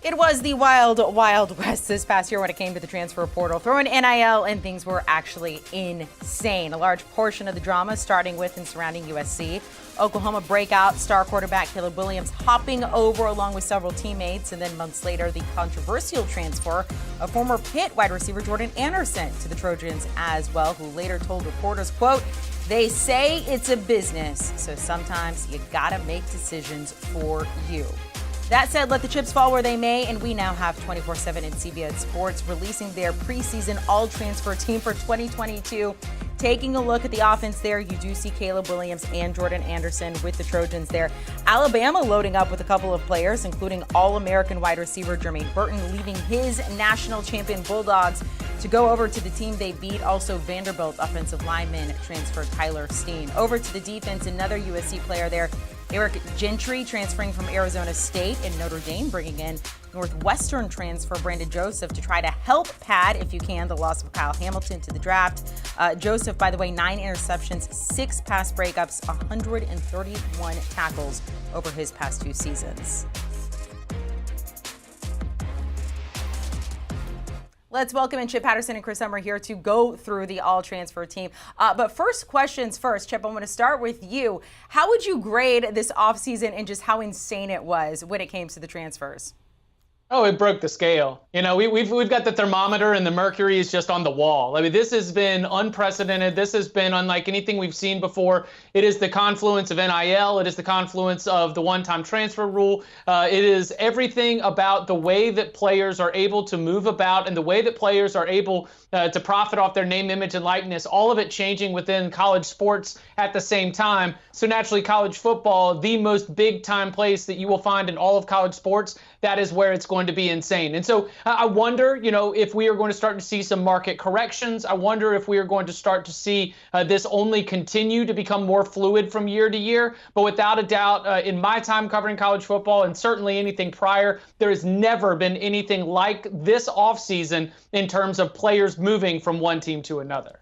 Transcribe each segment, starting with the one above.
It was the wild, wild west this past year when it came to the transfer portal. Throw in NIL and things were actually insane. A large portion of the drama starting with and surrounding USC. Oklahoma breakout star quarterback Caleb Williams hopping over along with several teammates. And then months later, the controversial transfer of former Pitt wide receiver Jordan Anderson to the Trojans as well, who later told reporters, quote, "They say it's a business, so sometimes you gotta make decisions for you." That said, let the chips fall where they may, and we now have 247 and CBS Sports releasing their preseason all-transfer team for 2022. Taking a look at the offense there, you do see Caleb Williams and Jordan Anderson with the Trojans there. Alabama loading up with a couple of players, including All-American wide receiver Jermaine Burton, leaving his national champion Bulldogs to go over to the team they beat. Also, Vanderbilt offensive lineman transfer Tyler Steen. Over to the defense, another USC player there, Eric Gentry, transferring from Arizona State, and Notre Dame bringing in Northwestern transfer Brandon Joseph to try to help pad, if you can, the loss of Kyle Hamilton to the draft. Joseph, by the way, 9 interceptions, 6 pass breakups, 131 tackles over his past 2 seasons. Let's welcome in Chip Patterson and Chris Hummer here to go through the all-transfer team. But first questions first. Chip, I'm going to start with you. How would you grade this offseason and just how insane it was when it came to the transfers? Oh, it broke the scale. You know, we've got the thermometer and the mercury is just on the wall. I mean, this has been unprecedented. This has been unlike anything we've seen before. It is the confluence of NIL. It is the confluence of the one-time transfer rule. It is everything about the way that players are able to move about and the way that players are able to profit off their name, image, and likeness, all of it changing within college sports at the same time. So naturally, college football, the most big-time place that you will find in all of college sports, that is where it's going to be insane. And so I wonder, you know, if we are going to start to see some market corrections. I wonder if we are going to start to see this only continue to become more fluid from year to year. But without a doubt, in my time covering college football and certainly anything prior, there has never been anything like this offseason in terms of players moving from one team to another.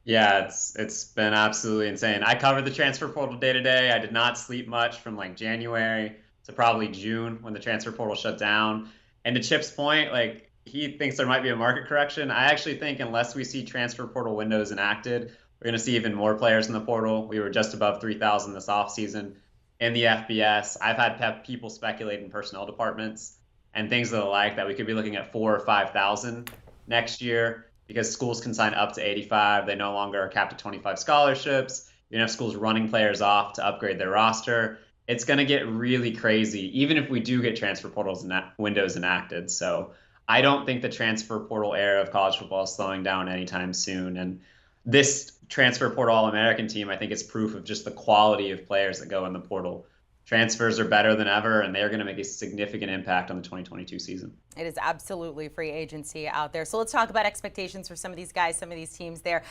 Yeah, it's been absolutely insane. I covered the transfer portal day to day. I did not sleep much from like January to probably June when the transfer portal shut down. And to Chip's point, like he thinks there might be a market correction. I actually think unless we see transfer portal windows enacted, we're going to see even more players in the portal. We were just above 3,000 this offseason in the FBS. I've had people speculate in personnel departments and things of the like that we could be looking at 4,000 or 5,000 next year because schools can sign up to 85. They no longer are capped at 25 scholarships. You have schools running players off to upgrade their roster. It's going to get really crazy, even if we do get transfer portals windows enacted. So I don't think the transfer portal era of college football is slowing down anytime soon. And this transfer portal All-American team, I think, is proof of just the quality of players that go in the portal. Transfers are better than ever, and they're going to make a significant impact on the 2022 season. It is absolutely free agency out there. So let's talk about expectations for some of these guys, some of these teams there.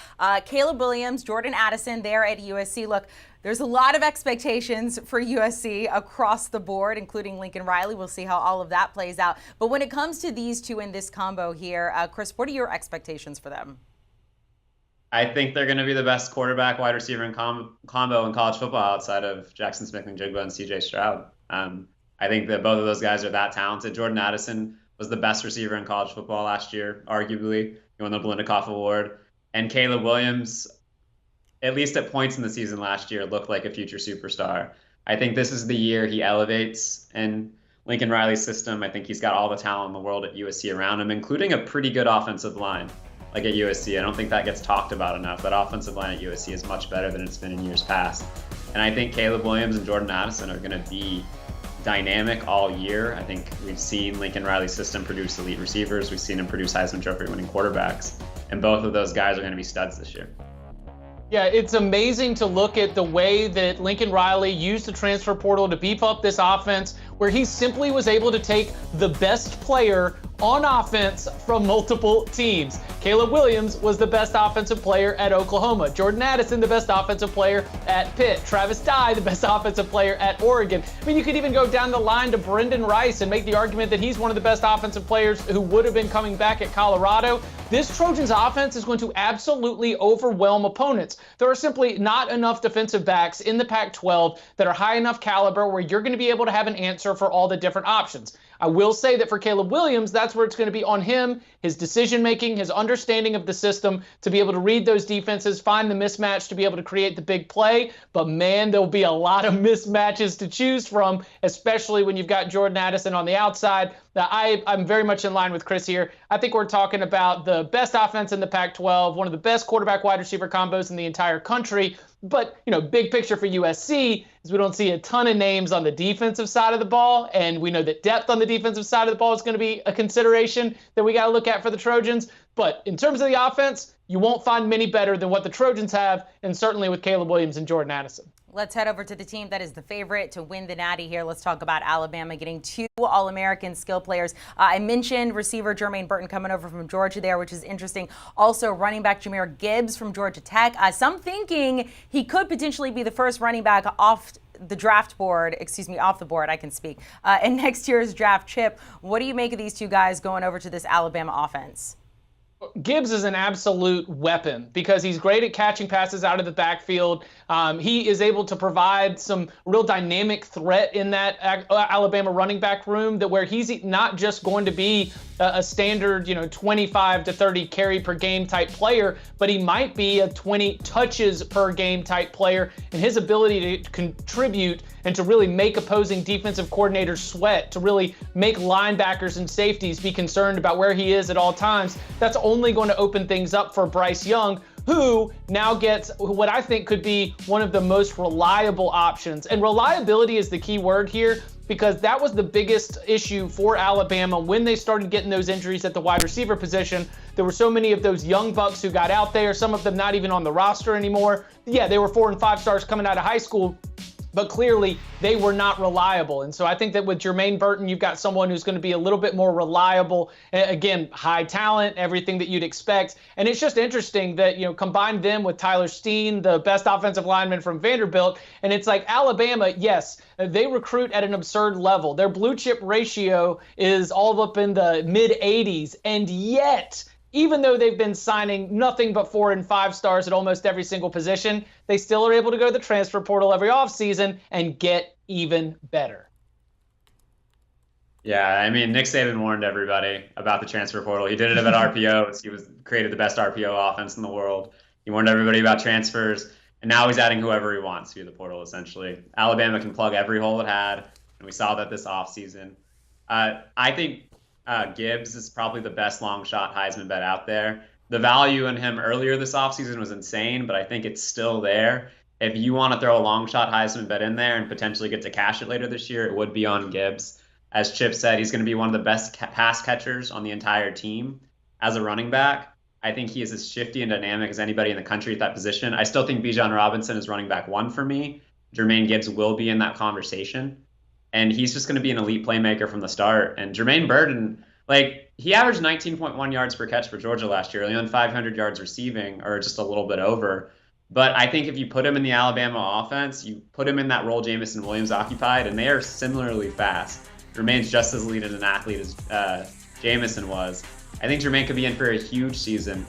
Caleb Williams, Jordan Addison there at USC. Look, there's a lot of expectations for USC across the board, including Lincoln Riley. We'll see how all of that plays out. But when it comes to these two in this combo here, Chris, what are your expectations for them? I think they're going to be the best quarterback wide receiver in combo in college football outside of Jackson Smith-Njigba and CJ Stroud. I think that both of those guys are that talented. Jordan Addison was the best receiver in college football last year, arguably. He won the Blindikoff Award. And Caleb Williams, at least at points in the season last year, looked like a future superstar. I think this is the year he elevates in Lincoln Riley's system. I think he's got all the talent in the world at USC around him, including a pretty good offensive line. Like at USC, I don't think that gets talked about enough. That offensive line at USC is much better than it's been in years past. And I think Caleb Williams and Jordan Addison are going to be dynamic all year. I think we've seen Lincoln Riley's system produce elite receivers. We've seen him produce Heisman Trophy winning quarterbacks. And both of those guys are going to be studs this year. Yeah, it's amazing to look at the way that Lincoln Riley used the transfer portal to beef up this offense, where he simply was able to take the best player on offense from multiple teams. Caleb Williams was the best offensive player at Oklahoma. Jordan Addison, the best offensive player at Pitt. Travis Dye, the best offensive player at Oregon. I mean, you could even go down the line to Brendan Rice and make the argument that he's one of the best offensive players who would have been coming back at Colorado. This Trojans offense is going to absolutely overwhelm opponents. There are simply not enough defensive backs in the Pac-12 that are high enough caliber where you're going to be able to have an answer for all the different options. I will say that for Caleb Williams, that's where it's going to be on him, his decision-making, his understanding of the system, to be able to read those defenses, find the mismatch, to be able to create the big play. But, man, there'll be a lot of mismatches to choose from, especially when you've got Jordan Addison on the outside. Now, I'm very much in line with Chris here. I think we're talking about the best offense in the Pac-12, one of the best quarterback-wide receiver combos in the entire country. But, big picture for USC is we don't see a ton of names on the defensive side of the ball, and we know that depth on the defensive side of the ball is going to be a consideration that we got to look at for the Trojans. But in terms of the offense, you won't find many better than what the Trojans have, and certainly with Caleb Williams and Jordan Addison. Let's head over to the team that is the favorite to win the Natty here. Let's talk about Alabama getting 2 All-American skill players. I mentioned receiver Jermaine Burton coming over from Georgia there, which is interesting. Also, running back Jahmyr Gibbs from Georgia Tech. Some thinking he could potentially be the first running back off the board, I can speak, in next year's draft chip. What do you make of these two guys going over to this Alabama offense? Gibbs is an absolute weapon because he's great at catching passes out of the backfield. He is able to provide some real dynamic threat in that Alabama running back room, that where he's not just going to be a standard, 25 to 30 carry per game type player, but he might be a 20 touches per game type player, and his ability to contribute and to really make opposing defensive coordinators sweat, to really make linebackers and safeties be concerned about where he is at all times. That's only going to open things up for Bryce Young, who now gets what I think could be one of the most reliable options. And reliability is the key word here, because that was the biggest issue for Alabama when they started getting those injuries at the wide receiver position. There were so many of those young bucks who got out there, some of them not even on the roster anymore. Yeah, they were 4 and 5 stars coming out of high school, but clearly they were not reliable. And so I think that with Jermaine Burton, you've got someone who's going to be a little bit more reliable. Again, high talent, everything that you'd expect. And it's just interesting that, combine them with Tyler Steen, the best offensive lineman from Vanderbilt. And it's like Alabama, yes, they recruit at an absurd level. Their blue chip ratio is all up in the mid 80s. And yet, even though they've been signing nothing but 4 and 5 stars at almost every single position, they still are able to go to the transfer portal every offseason and get even better. Yeah, Nick Saban warned everybody about the transfer portal. He did it at RPOs. He created the best RPO offense in the world. He warned everybody about transfers, and now he's adding whoever he wants via the portal, essentially. Alabama can plug every hole it had, and we saw that this offseason. I think Gibbs is probably the best long shot Heisman bet out there. The value in him earlier this offseason was insane, but I think it's still there. If you want to throw a long shot Heisman bet in there and potentially get to cash it later this year, it would be on Gibbs. As Chip said, he's going to be one of the best pass catchers on the entire team as a running back. I think he is as shifty and dynamic as anybody in the country at that position. I still think Bijan Robinson is running back 1 for me. Jermaine Gibbs will be in that conversation. And he's just going to be an elite playmaker from the start. And Jermaine Burton, he averaged 19.1 yards per catch for Georgia last year, only on 500 yards receiving, or just a little bit over. But I think if you put him in the Alabama offense, you put him in that role Jamison Williams occupied, and they are similarly fast. Jermaine's just as elite an athlete as Jamison was. I think Jermaine could be in for a huge season.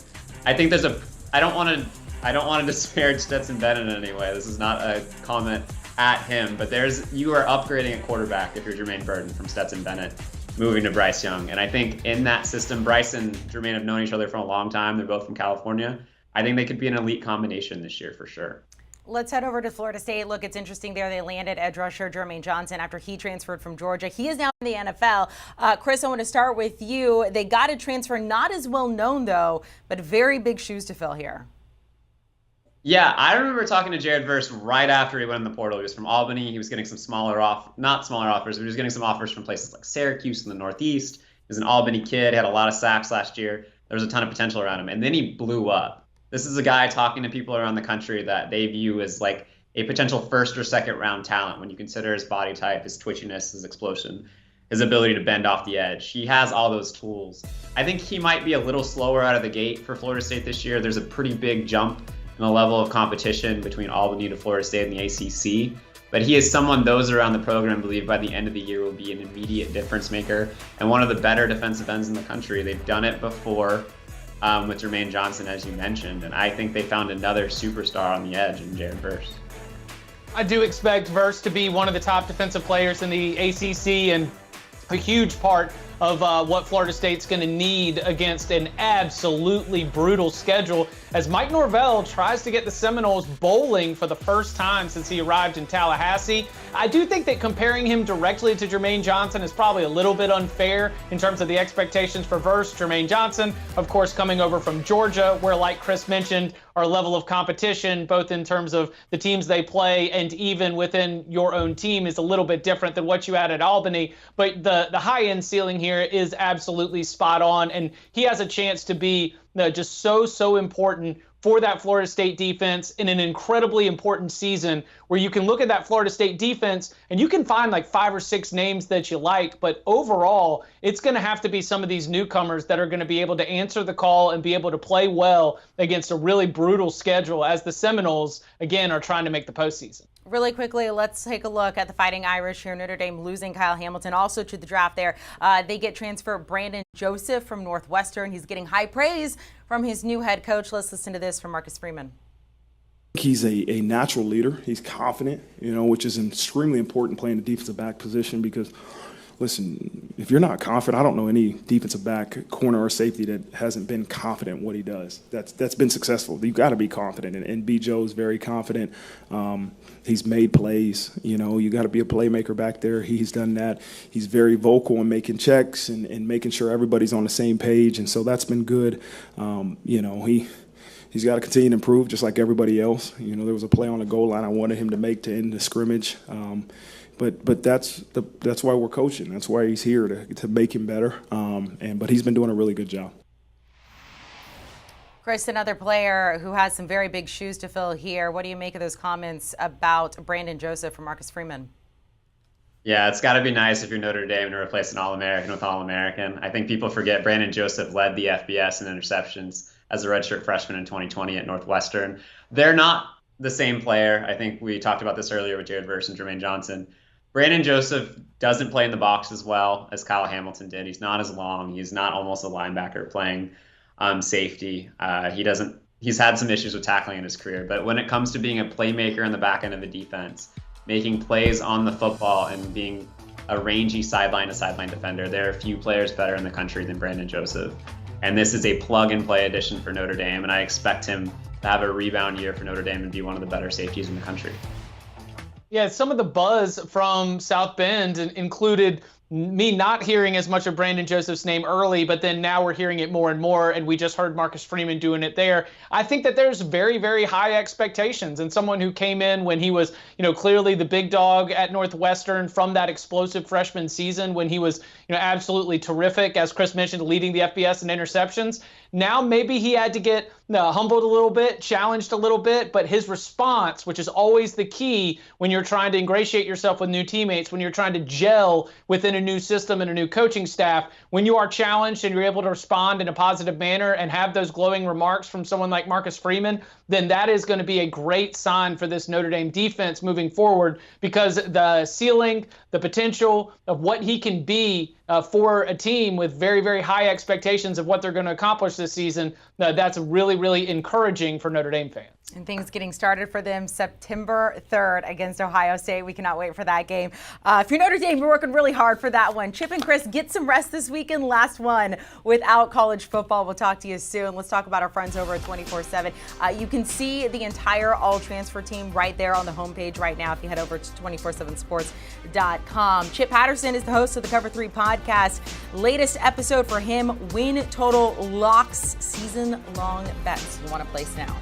I think I don't want to disparage Stetson Bennett in any way. This is not a comment at him, but you are upgrading at quarterback if you're Jermaine Burton from Stetson Bennett moving to Bryce Young. And I think in that system, Bryce and Jermaine have known each other for a long time. They're both from California. I think they could be an elite combination this year for sure. Let's head over to Florida State. Look, it's interesting there. They landed edge rusher Jermaine Johnson after he transferred from Georgia. He is now in the NFL. Chris, I want to start with you. They got a transfer, not as well known though, but very big shoes to fill here. Yeah, I remember talking to Jared Verse right after he went in the portal. He was from Albany. He was getting some not smaller offers, but he was getting some offers from places like Syracuse in the Northeast. He was an Albany kid, had a lot of sacks last year. There was a ton of potential around him. And then he blew up. This is a guy talking to people around the country that they view as like a potential 1st or 2nd round talent when you consider his body type, his twitchiness, his explosion. his ability to bend off the edge. He has all those tools. I think he might be a little slower out of the gate for Florida State this year. There's a pretty big jump in the level of competition between Albany to Florida State and the ACC. But he is someone those around the program believe by the end of the year will be an immediate difference maker and one of the better defensive ends in the country. They've done it before with Jermaine Johnson, as you mentioned, and I think they found another superstar on the edge in Jared Verse. I do expect Verse to be one of the top defensive players in the ACC and a huge part of what Florida State's going to need against an absolutely brutal schedule as Mike Norvell tries to get the Seminoles bowling for the first time since he arrived in Tallahassee. I do think that comparing him directly to Jermaine Johnson is probably a little bit unfair in terms of the expectations for Verse. Jermaine Johnson, of course, coming over from Georgia, where, like Chris mentioned, our level of competition, both in terms of the teams they play and even within your own team, is a little bit different than what you had at Albany. But the high-end ceiling here is absolutely spot on, and he has a chance to be just so important for that Florida State defense in an incredibly important season where you can look at that Florida State defense and you can find like 5 or 6 names that you like, but overall, it's going to have to be some of these newcomers that are going to be able to answer the call and be able to play well against a really brutal schedule as the Seminoles, again, are trying to make the postseason. Really quickly, let's take a look at the Fighting Irish here. Notre Dame losing Kyle Hamilton also to the draft there. They get transfer Brandon Joseph from Northwestern. He's getting high praise from his new head coach. Let's listen to this from Marcus Freeman. He's a natural leader. He's confident, which is extremely important playing the defensive back position because, listen, if you're not confident, I don't know any defensive back, corner, or safety that hasn't been confident in what he does. That's been successful. You've got to be confident, and B. Joe's very confident. He's made plays. You got to be a playmaker back there. He's done that. He's very vocal in making checks and making sure everybody's on the same page, and so that's been good. He's got to continue to improve just like everybody else. There was a play on the goal line I wanted him to make to end the scrimmage. But that's why we're coaching. That's why he's here to make him better. But he's been doing a really good job. Chris, another player who has some very big shoes to fill here. What do you make of those comments about Brandon Joseph from Marcus Freeman? Yeah, it's got to be nice if you're Notre Dame to replace an All-American with All-American. I think people forget Brandon Joseph led the FBS in interceptions as a redshirt freshman in 2020 at Northwestern. They're not the same player. I think we talked about this earlier with Jared Verse and Jermaine Johnson. Brandon Joseph doesn't play in the box as well as Kyle Hamilton did. He's not as long. He's not almost a linebacker playing safety. He's had some issues with tackling in his career, but when it comes to being a playmaker in the back end of the defense, making plays on the football and being a rangy sideline to sideline defender, there are a few players better in the country than Brandon Joseph. And this is a plug-and-play addition for Notre Dame, and I expect him to have a rebound year for Notre Dame and be one of the better safeties in the country. Yeah, some of the buzz from South Bend included me not hearing as much of Brandon Joseph's name early, but then now we're hearing it more and more, and we just heard Marcus Freeman doing it there. I think that there's very, very high expectations, and someone who came in when he was, clearly the big dog at Northwestern from that explosive freshman season when he was, absolutely terrific, as Chris mentioned, leading the FBS in interceptions. Now maybe he had to get humbled a little bit, challenged a little bit, but his response, which is always the key when you're trying to ingratiate yourself with new teammates, when you're trying to gel within a new system and a new coaching staff, when you are challenged and you're able to respond in a positive manner and have those glowing remarks from someone like Marcus Freeman, then that is going to be a great sign for this Notre Dame defense moving forward, because the ceiling, the potential of what he can be for a team with very, very high expectations of what they're going to accomplish this season, that's really, really encouraging for Notre Dame fans. And things getting started for them September 3rd against Ohio State. We cannot wait for that game. If you're Notre Dame, we're working really hard for that one. Chip and Chris, get some rest this weekend. Last one without college football. We'll talk to you soon. Let's talk about our friends over at 247. You can see the entire all-transfer team right there on the homepage right now if you head over to 247sports.com. Chip Patterson is the host of the Cover 3 podcast. Latest episode for him, Win Total Locks season-long bets. You want to place now.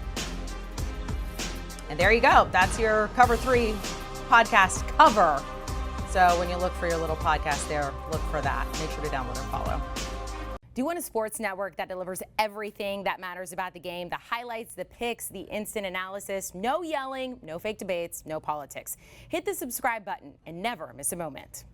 And there you go. That's your Cover 3 podcast cover. So when you look for your little podcast there, look for that. Make sure to download and follow. Do you want a sports network that delivers everything that matters about the game? The highlights, the picks, the instant analysis, no yelling, no fake debates, no politics. Hit the subscribe button and never miss a moment.